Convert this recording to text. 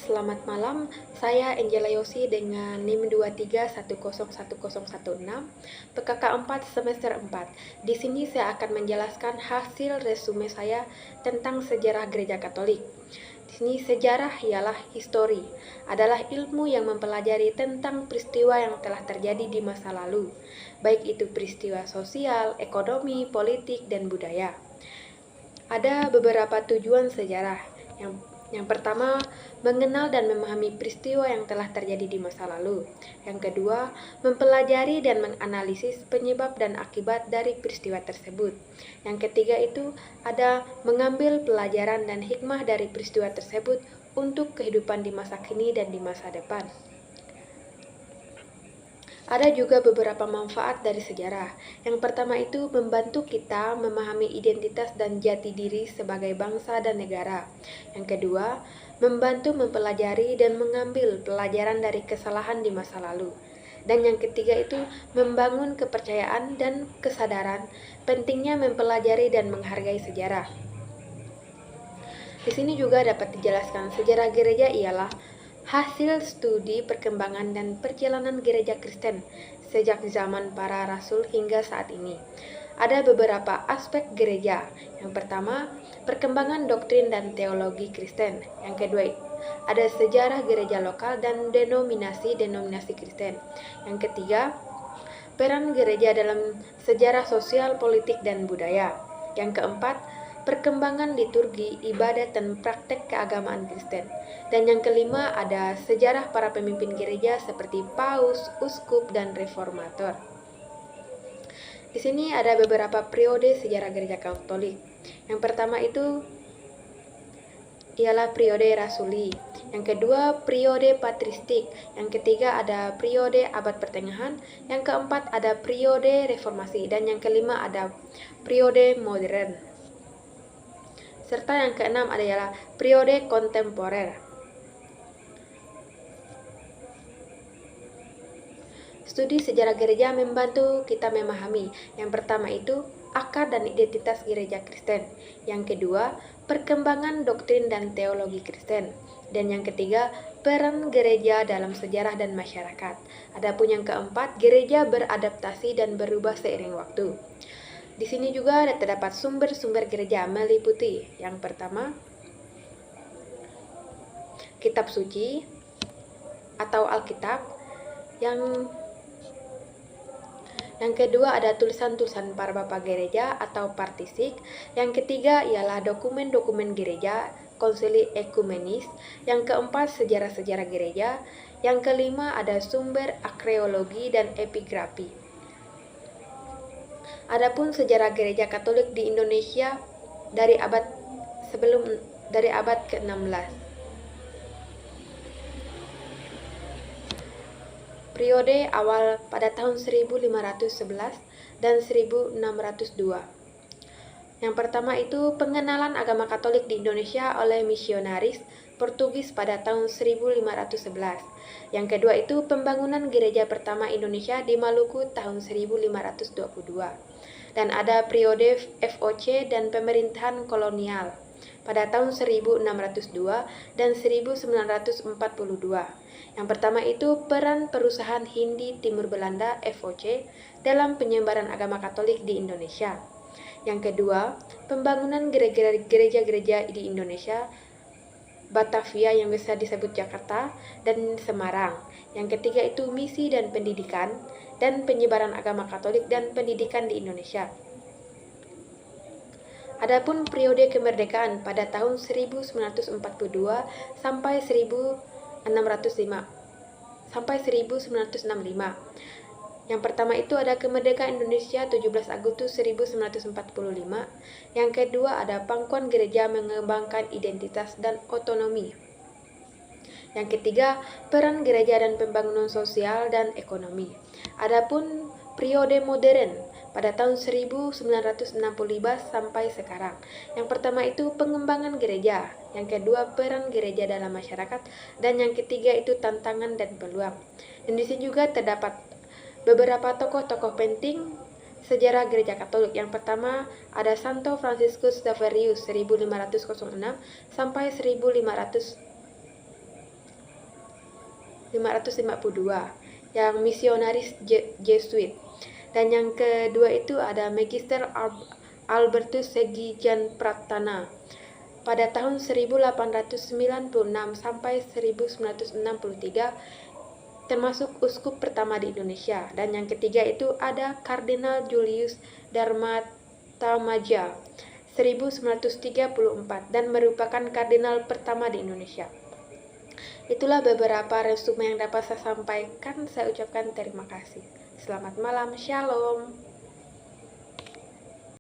Selamat malam, saya Angela Yosi dengan NIM 23101016, PKK 4 semester 4. Di sini saya akan menjelaskan hasil resume saya tentang sejarah Gereja Katolik. Di sini sejarah ialah histori, adalah ilmu yang mempelajari tentang peristiwa yang telah terjadi di masa lalu, baik itu peristiwa sosial, ekonomi, politik, dan budaya. Ada beberapa tujuan sejarah. Yang pertama, mengenal dan memahami peristiwa yang telah terjadi di masa lalu. Yang kedua, mempelajari dan menganalisis penyebab dan akibat dari peristiwa tersebut. Yang ketiga itu ada mengambil pelajaran dan hikmah dari peristiwa tersebut untuk kehidupan di masa kini dan di masa depan. Ada juga beberapa manfaat dari sejarah. Yang pertama itu membantu kita memahami identitas dan jati diri sebagai bangsa dan negara. Yang kedua, membantu mempelajari dan mengambil pelajaran dari kesalahan di masa lalu. Dan yang ketiga itu membangun kepercayaan dan kesadaran pentingnya mempelajari dan menghargai sejarah. Di sini juga dapat dijelaskan sejarah gereja ialah hasil studi perkembangan dan perjalanan gereja Kristen sejak zaman para rasul hingga saat ini. Ada beberapa aspek gereja. Yang pertama, perkembangan doktrin dan teologi Kristen. Yang kedua, ada sejarah gereja lokal dan denominasi Kristen. Yang ketiga, peran gereja dalam sejarah sosial, politik, dan budaya. Yang keempat, perkembangan liturgi, ibadat, dan praktek keagamaan Kristen. Dan yang kelima ada sejarah para pemimpin gereja seperti paus, uskup, dan reformator. Di sini ada beberapa periode sejarah gereja Katolik. Yang pertama itu ialah periode rasuli. Yang kedua, periode patristik. Yang ketiga ada periode abad pertengahan. Yang keempat ada periode reformasi. Dan yang kelima ada periode modern. Serta yang keenam adalah periode kontemporer. Studi sejarah gereja membantu kita memahami. Yang pertama itu akar dan identitas gereja Kristen. Yang kedua, perkembangan doktrin dan teologi Kristen. Dan yang ketiga, peran gereja dalam sejarah dan masyarakat. Adapun yang keempat, gereja beradaptasi dan berubah seiring waktu. Di sini juga terdapat sumber-sumber gereja meliputi yang pertama, kitab suci atau Alkitab. Yang kedua ada tulisan-tulisan para bapak gereja atau partisik. Yang ketiga ialah dokumen-dokumen gereja, konsili ekumenis. Yang keempat sejarah-sejarah gereja. Yang kelima ada sumber arkeologi dan epigrafi. Adapun sejarah gereja Katolik di Indonesia dari abad ke-16. Periode awal pada tahun 1511 dan 1602. Yang pertama itu pengenalan agama Katolik di Indonesia oleh misionaris Portugis pada tahun 1511. Yang kedua itu pembangunan gereja pertama Indonesia di Maluku tahun 1522. Dan ada periode FOC dan pemerintahan kolonial pada tahun 1602 dan 1942. Yang pertama itu peran perusahaan Hindi Timur Belanda FOC dalam penyebaran agama Katolik di Indonesia. Yang kedua, pembangunan gereja-gereja di Indonesia, Batavia yang bisa disebut Jakarta dan Semarang. Yang ketiga itu misi dan pendidikan dan penyebaran agama Katolik dan pendidikan di Indonesia. Adapun periode kemerdekaan pada tahun 1945 sampai 1965. Yang pertama itu ada kemerdekaan Indonesia 17 Agustus 1945. Yang kedua ada pangkuan gereja mengembangkan identitas dan otonomi. Yang ketiga, peran gereja dan pembangunan sosial dan ekonomi. Adapun periode modern pada tahun 1965 sampai sekarang. Yang pertama itu pengembangan gereja, yang kedua peran gereja dalam masyarakat, dan yang ketiga itu tantangan dan peluang. Dan di sini juga terdapat beberapa tokoh-tokoh penting sejarah gereja Katolik. Yang pertama ada Santo Fransiskus Xaverius 1506 sampai 1500 552 yang misionaris Jesuit. Dan yang kedua itu ada Magister Albertus Segijan Pratana pada tahun 1896 sampai 1963, termasuk uskup pertama di Indonesia. Dan yang ketiga itu ada Kardinal Julius Darmatamaja 1934 dan merupakan kardinal pertama di Indonesia. Itulah beberapa resume yang dapat saya sampaikan. Saya ucapkan terima kasih. Selamat malam, shalom.